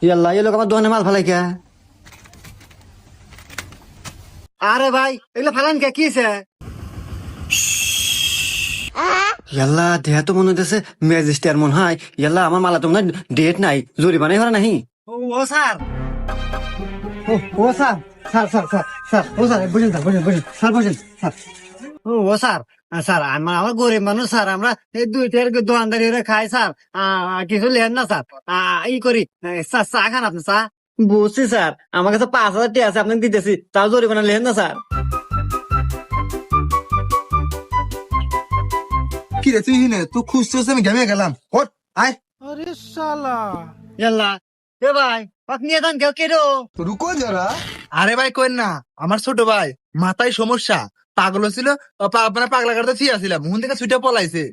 ইয়াল্লা এই লোক আমার দোকানে মাল ফালাই কে? আরে ভাই এগুলো ফালান কে কিছে? ইয়াল্লা দেহ তো মনে হইতেছে ম্যাজিস্ট্রেট মনে হয়। ইয়াল্লা আমার মালা তো মনে হয় ডেট নাই, জরিমানাই হরা নাহি। ও স্যার, ও sir, sir sir sir sir, ও স্যার বুঝেন স্যার, বুঝেন বুঝেন স্যার, বুঝেন স্যার। ও স্যার, স্যার আমার গরিব মানুষ স্যার, আমরা এই দুই টাকার দোকানদারি খাই স্যার। কিছু লেন না স্যার, ই করি স্যার, চা খান আপনি চা? বুঝছি স্যার, আমার কাছে 5,000 টাকা আছে, আপনাকে দিতেছি, তাও জরিমানা লেন না স্যার। কি রে তুই হিনে তুই খুঁজতেছিস, আমি ঘেমে গেলাম। হট আয়। अरे साला। ইয়াল্লা এ ভাই, আপনি এদান কেউ কেডো? রুকো যারা। আরে ভাই কইন না, আমার ছোট ভাই মাথায় সমস্যা, পাগল ছিল, মানে পাগলা কাটতে থিয়ে আসছিলাম, মুহন থেকে ছুটে পলাইছে।